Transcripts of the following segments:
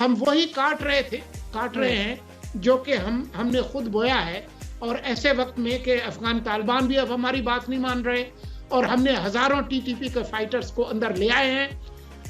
ہم وہی کاٹ رہے ہیں جو کہ ہم نے خود بویا ہے. اور ایسے وقت میں کہ افغان طالبان بھی اب ہماری بات نہیں مان رہے اور ہم نے ہزاروں ٹی ٹی پی کے فائٹرز کو اندر لے آئے ہیں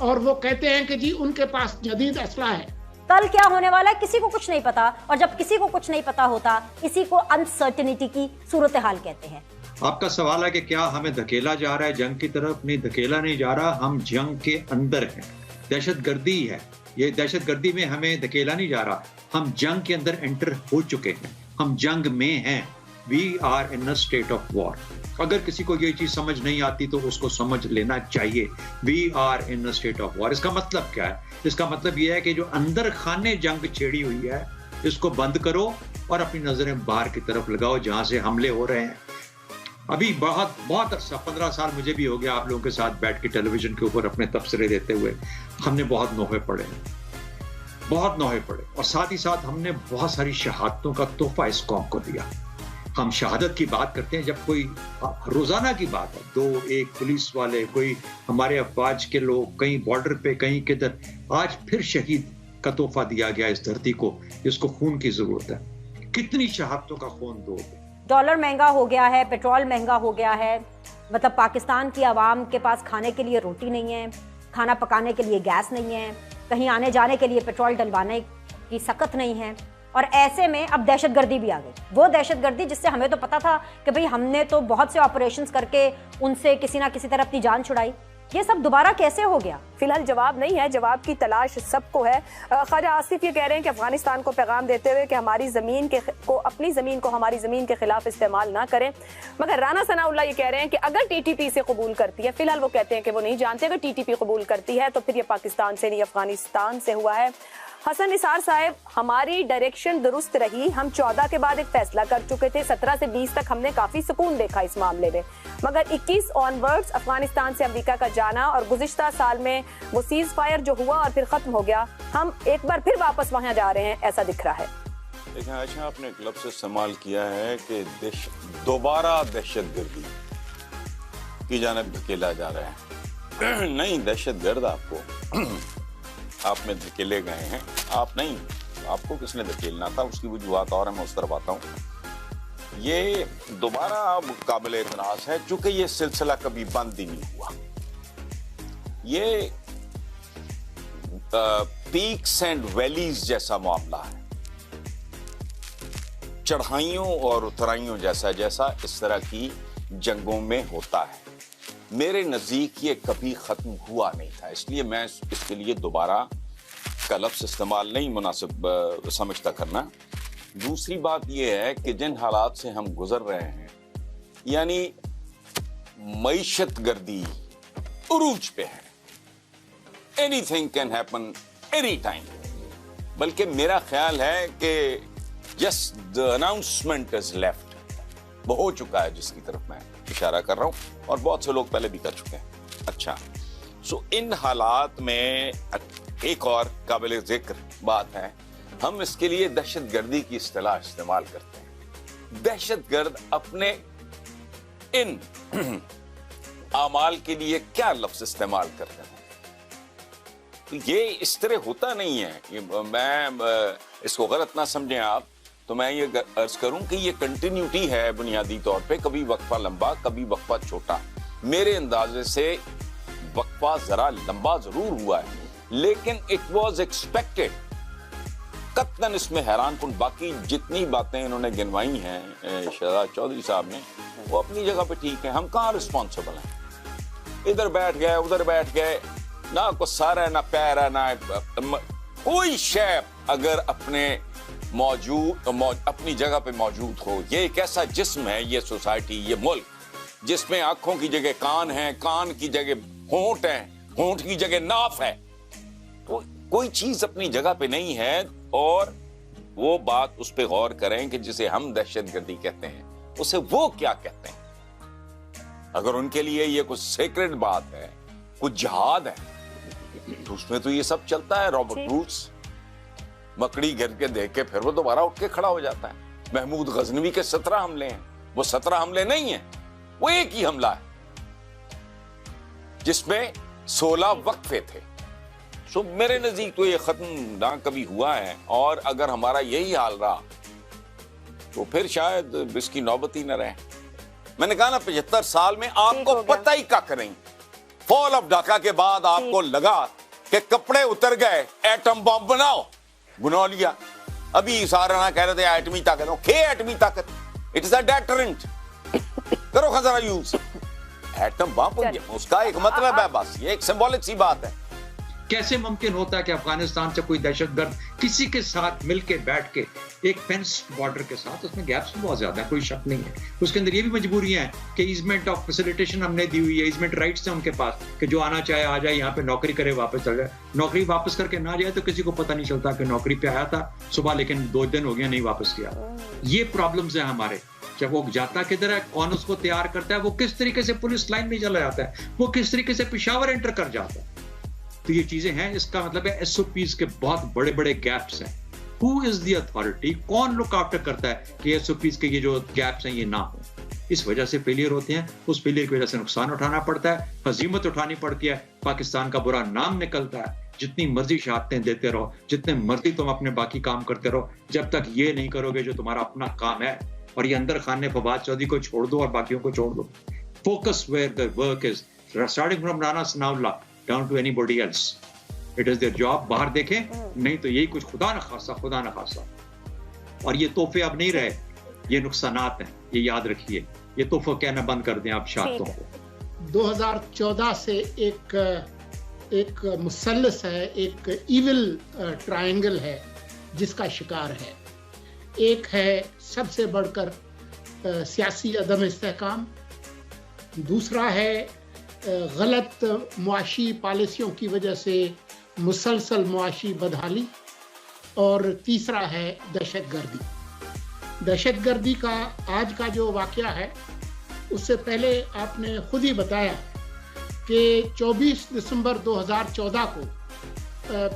اور وہ کہتے ہیں کہ جی ان کے پاس جدید اسلحہ ہے. کل کیا ہونے والا ہے کسی کو کچھ نہیں پتا، اور جب کسی کو کچھ نہیں پتا ہوتا اسی کو انسرٹنٹی کی صورتحال کہتے ہیں. آپ کا سوال ہے کہ کیا ہمیں دھکیلا جا رہا ہے جنگ کی طرف؟ نہیں، دھکیلا نہیں جا رہا، ہم جنگ کے اندر ہیں. دہشت گردی ہے یہ، دہشت گردی میں ہمیں دھکیلا نہیں جا رہا، ہم جنگ کے اندر انٹر ہو چکے ہیں، ہم جنگ میں ہیں. We are in a state of war. اگر کسی کو یہ چیز سمجھ نہیں آتی تو اس کو سمجھ لینا چاہیے. We are in a state of war. اس کا مطلب کیا ہے؟ اس کا مطلب یہ ہے کہ جو اندر خانے جنگ چھیڑی ہوئی ہے اس کو بند کرو اور اپنی نظریں باہر کی طرف لگاؤ جہاں سے حملے ہو رہے ہیں. ابھی بہت عرصہ 15 سال مجھے بھی ہو گیا آپ لوگوں کے ساتھ بیٹھ کے ٹیلی ویژن کے اوپر اپنے تبصرے دیتے ہوئے. ہم نے بہت نوحے پڑھے اور ساتھ ہی ساتھ ہم نے بہت ساری شہادتوں کا تحفہ اس قوم کو دیا. ہم شہادت کی بات کرتے ہیں جب کوئی روزانہ کی بات ہے، 2-1 پولیس والے، کوئی ہمارے افواج کے لوگ کہیں بارڈر پہ کہیں کدھر. آج پھر شہید کا تحفہ دیا گیا اس دھرتی کو جس کو خون کی ضرورت ہے. کتنی شہادتوں کا خون دو گے؟ ڈالر مہنگا ہو گیا ہے، پیٹرول مہنگا ہو گیا ہے، مطلب پاکستان کی عوام کے پاس کھانے کے لیے روٹی نہیں ہے، کھانا پکانے کے لیے گیس نہیں ہے، کہیں آنے جانے کے لیے پیٹرول ڈلوانے کی سخت نہیں ہے. اور ایسے میں اب دہشت گردی بھی آ گئی. وہ دہشت گردی جس سے ہمیں تو پتا تھا کہ بھئی ہم نے تو بہت سے آپریشنز کر کے ان سے کسی نہ کسی طرح اپنی جان چھڑائی، یہ سب دوبارہ کیسے ہو گیا؟ فی الحال جواب نہیں ہے، جواب کی تلاش سب کو ہے. خواجہ آصف یہ کہہ رہے ہیں کہ افغانستان کو پیغام دیتے ہوئے کہ ہماری زمین کو اپنی زمین کو ہماری زمین کے خلاف استعمال نہ کریں. مگر رانا ثناء اللہ یہ کہہ رہے ہیں کہ اگر ٹی ٹی پی سے قبول کرتی ہے، فی الحال وہ کہتے ہیں کہ وہ نہیں جانتے، اگر ٹی ٹی پی قبول کرتی ہے تو پھر یہ پاکستان سے نہیں افغانستان سے ہوا ہے. حسن نثار صاحب، ہماری ڈائریکشن درست رہی، ہم 14 کے بعد ایک فیصلہ کر چکے تھے، 17 سے 20 تک ہم نے کافی سکون دیکھا اس معاملے میں، مگر 21 آنورڈز افغانستان سے امریکہ کا جانا اور گزشتہ سال میں وہ سیز فائر جو ہوا اور پھر ختم ہو گیا، ہم ایک بار پھر واپس وہاں جا رہے ہیں ایسا دکھ رہا ہے. دیکھیں عائشہ، آپ نے ایک لفظ استعمال کیا ہے کہ دوبارہ دہشت گردی کی جانب دھکیلا جا رہا ہے. نہیں، دہشت گرد آپ میں دھکیلے گئے ہیں، آپ نہیں. آپ کو کس نے دھکیلنا تھا اس کی وجوہات اور میں اس طرف آتا ہوں. یہ دوبارہ اب قابل اعتراض ہے چونکہ یہ سلسلہ کبھی بند ہی نہیں ہوا. یہ پیکس اینڈ ویلیز جیسا معاملہ ہے، چڑھائیوں اور اترائیوں جیسا اس طرح کی جنگوں میں ہوتا ہے. میرے نزدیک یہ کبھی ختم ہوا نہیں تھا، اس لیے میں اس کے لیے دوبارہ کا لفظ استعمال نہیں مناسب سمجھتا کرنا. دوسری بات یہ ہے کہ جن حالات سے ہم گزر رہے ہیں، یعنی معیشت گردی عروج پہ ہے، any thing can happen any time. بلکہ میرا خیال ہے کہ جس دا اناؤنسمنٹ از لیفٹ، وہ ہو چکا ہے جس کی طرف میں اشارہ کر رہا ہوں، اور بہت سے لوگ پہلے بھی کر چکے ہیں. اچھا، ان حالات میں ایک اور قابل ذکر بات ہے، ہم اس کے لیے دہشت گردی کی اصطلاح استعمال کرتے ہیں. دہشت گرد اپنے ان اعمال کے لیے کیا لفظ استعمال کرتے ہیں؟ یہ اس طرح ہوتا نہیں ہے. میں اس کو غلط نہ سمجھیں آپ، تو میں یہ عرض کروں کہ یہ کنٹینیوٹی ہے بنیادی طور پہ، کبھی وقفہ لمبا کبھی وقفہ چھوٹا. میرے اندازے سے وقفہ ذرا لمبا ضرور ہوا ہے، لیکن اٹ واز ایکسپیکٹڈ. قطعاً اس میں حیران کن باقی جتنی باتیں انہوں نے گنوائی ہیں شہزاد چودھری صاحب نے، وہ اپنی جگہ پہ ٹھیک ہیں. ہم کہاں رسپانسبل ہیں؟ ادھر بیٹھ گئے ادھر بیٹھ گئے، نہ کوئی سر ہے نہ پیر ہے، نہ کوئی شے اگر اپنی جگہ پہ موجود ہو. یہ ایک ایسا جسم ہے، یہ سوسائٹی، یہ ملک، جس میں آنکھوں کی جگہ کان ہیں، کان کی جگہ ہونٹ ہیں، ہونٹ کی جگہ ناف ہے. تو کوئی چیز اپنی جگہ پہ نہیں ہے، اور وہ بات اس پہ غور کریں کہ جسے ہم دہشت گردی کہتے ہیں اسے وہ کیا کہتے ہیں. اگر ان کے لیے یہ کچھ سیکرٹ بات ہے، کچھ جہاد ہے، تو اس میں تو یہ سب چلتا ہے. رابرٹ بروس مکڑی گر کے دیکھ کے پھر وہ دوبارہ اٹھ کے کھڑا ہو جاتا ہے. محمود غزنوی کے 17 حملے ہیں، وہ 17 حملے نہیں ہیں، وہ ایک ہی حملہ ہے جس میں 16 وقفے تھے. سو میرے نزدیک تو یہ ختم نہ کبھی ہوا ہے، اور اگر ہمارا یہی حال رہا تو پھر شاید اس کی نوبت ہی نہ رہے۔ میں نے کہا نا 75 سال میں آپ کو پتہ ہی کک نہیں۔ فال آف ڈھاکہ کے بعد آپ کو لگا کہ کپڑے اتر گئے، ایٹم بم بناؤ، بنا لیا۔ ابھی سارا کہہ رہے تھے ایٹمی طاقت، ایٹمی طاقت اٹ از اے ڈیٹرنٹ، کرو خزانہ یوز۔ ایٹم بم اس کا ایک مطلب ہے، بس یہ ایک سمبولک سی بات ہے۔ کیسے ممکن ہوتا ہے کہ افغانستان سے کوئی دہشت گرد کسی کے ساتھ مل کے بیٹھ کے ایک فینس بارڈر کے ساتھ، اس میں گیپس بہت زیادہ ہے، کوئی شک نہیں ہے، اس کے اندر یہ بھی مجبوریاں ہیں کہ ایزمنٹ آف فیسیلیٹیشن ہم نے دی ہوئی ہے، ایزمنٹ رائٹس ہیں ان کے پاس کہ جو آنا چاہے آ جائے، یہاں پہ نوکری کرے واپس چل جائے۔ نوکری واپس کر کے نہ جائے تو کسی کو پتہ نہیں چلتا کہ نوکری پہ آیا تھا صبح لیکن 2 دن ہو گیا نہیں واپس کیا۔ یہ پرابلمز ہیں ہمارے، جب وہ جاتا کدھر ہے، کون اس کو تیار کرتا ہے، وہ کس طریقے سے پولیس لائن میں چلا جاتا ہے، وہ کس طریقے سے پشاور انٹر کر جاتا ہے۔ تو یہ چیزیں ہیں، اس کا مطلب ہے ایس او پیز کے بہت بڑے بڑے گیپس ہیں۔ ہو از دی اتھارٹی، کون لک آفٹر کرتا ہے کہ ایس او پیز کے یہ جو گیپس ہیں یہ نہ ہوں۔ اس وجہ سے فیلئر ہوتے ہیں، اس فیلئر کی وجہ سے نقصان اٹھانا پڑتا ہے، ہزیمت اٹھانی پڑتی ہے، پاکستان کا برا نام نکلتا ہے۔ جتنی مرضی شہادتیں دیتے رہو، جتنے مرضی تم اپنے باقی کام کرتے رہو، جب تک یہ نہیں کرو گے جو تمہارا اپنا کام ہے، اور یہ اندر خانے فواد چودھری کو چھوڑ دو اور باقیوں کو چھوڑ دو۔ Focus where the work is, starting from Rana Sanaullah down to anybody else. It is their job. باہر دیکھیں، نہیں تو یہی کچھ خدا نہ خاصا۔ اور یہ تحفے اب نہیں رہے، یہ نقصانات ہیں، یہ یاد رکھیے۔ یہ تحفہ کہنا بند کر دیں آپ شہادتوں کو۔ 2014 سے ایک مثلث ہے، ایک ایول ٹرائنگل ہے جس کا شکار ہے۔ ایک ہے سب سے بڑھ کر سیاسی عدم استحکام، دوسرا ہے غلط معاشی پالیسیوں کی وجہ سے مسلسل معاشی بدحالی، اور تیسرا ہے دہشت گردی۔ دہشت گردی کا آج کا جو واقعہ ہے، اس سے پہلے آپ نے خود ہی بتایا کہ 24 دسمبر 2014 کو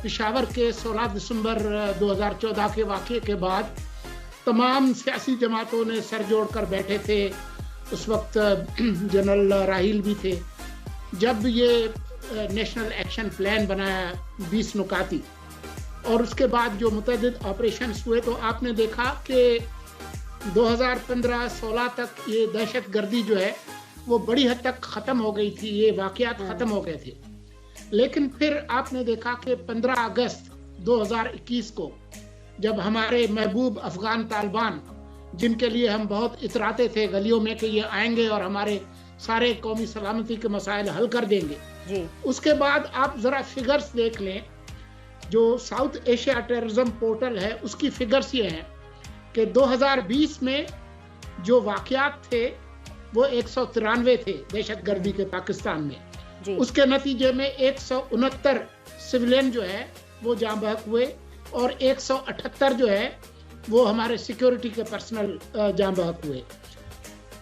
پشاور کے 16 دسمبر 2014 کے واقعے کے بعد تمام سیاسی جماعتوں نے سر جوڑ کر بیٹھے تھے۔ اس وقت جنرل راحیل بھی تھے، جب یہ نیشنل ایکشن پلان بنایا 20 نکاتی، اور اس کے بعد جو متعدد آپریشنز ہوئے، تو آپ نے دیکھا کہ 2015-16 تک یہ دہشت گردی جو ہے وہ بڑی حد تک ختم ہو گئی تھی، یہ واقعات ختم ہو گئے تھے۔ لیکن پھر آپ نے دیکھا کہ 15 اگست 2021 کو جب ہمارے محبوب افغان طالبان، جن کے لیے ہم بہت اتراتے تھے گلیوں میں کہ یہ آئیں گے اور ہمارے سارے قومی سلامتی کے مسائل حل کر دیں گے، اس کے بعد آپ ذرا فگرز دیکھ لیں۔ جو ساؤتھ ایشیا ٹیررزم پورٹل ہے، اس کی فگرز یہ ہیں کہ 2020 میں جو واقعات تھے وہ 193 تھے دہشت گردی کے پاکستان میں۔ اس کے نتیجے میں 169 سویلین جو ہے وہ جاں بحق ہوئے، اور 178 جو ہے وہ ہمارے سیکیورٹی کے پرسنل جاں بحق ہوئے۔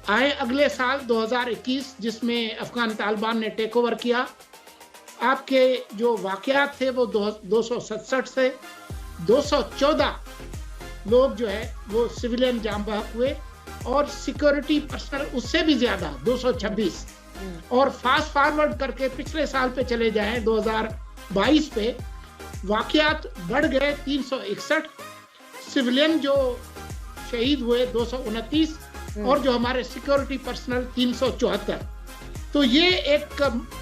آئے اگلے سال 2021 جس میں افغان طالبان نے ٹیک اوور کیا، آپ کے جو واقعات تھے وہ 267 سے 214 لوگ جو ہے وہ سویلین جاں بحق ہوئے، اور سیکیورٹی پرسنل اس سے بھی زیادہ 226۔ اور فاسٹ فارورڈ کر کے پچھلے سال پہ چلے جائیں 2022 پہ، واقعات بڑھ گئے 361، سویلین جو شہید ہوئے 229، اور جو ہمارے سیکیورٹی پرسنل 374۔ تو یہ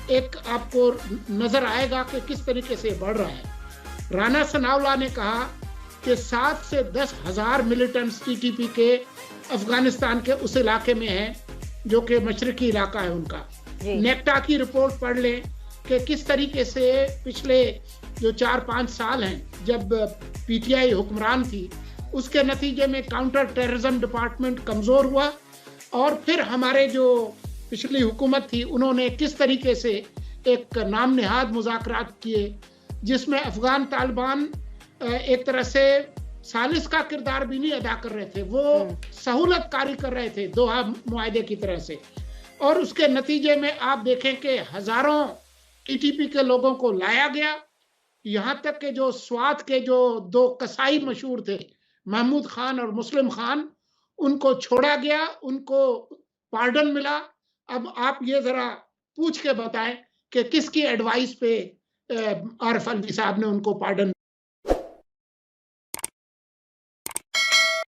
ایک آپ کو نظر آئے گا کہ کس طریقے سے بڑھ رہا ہے۔ رانا ثناءاللہ نے کہا کہ 7 سے 10 ہزار ملیٹنٹس ٹی ٹی پی کے افغانستان کے اس علاقے میں ہیں جو کہ مشرقی علاقہ ہے ان کا۔ نیکٹا کی رپورٹ پڑھ لیں کہ کس طریقے سے پچھلے جو 4-5 سال ہیں جب پی ٹی آئی حکمران تھی، اس کے نتیجے میں کاؤنٹر ٹیررزم ڈپارٹمنٹ کمزور ہوا، اور پھر ہمارے جو پچھلی حکومت تھی انہوں نے کس طریقے سے ایک نام نہاد مذاکرات کیے، جس میں افغان طالبان ایک طرح سے ثالث کا کردار بھی نہیں ادا کر رہے تھے، وہ سہولت کاری کر رہے تھے دوحہ معاہدے کی طرح سے۔ اور اس کے نتیجے میں آپ دیکھیں کہ ہزاروں ٹی ٹی پی کے لوگوں کو لایا گیا، یہاں تک کہ جو سوات کے جو 2 قصائی مشہور تھے، محمود خان اور مسلم خان، ان کو چھوڑا گیا، ان کو پارڈن ملا۔ اب آپ یہ ذرا پوچھ کے بتائیں کہ کس کی ایڈوائس پہ عارف الوی صاحب نے ان کو پارڈن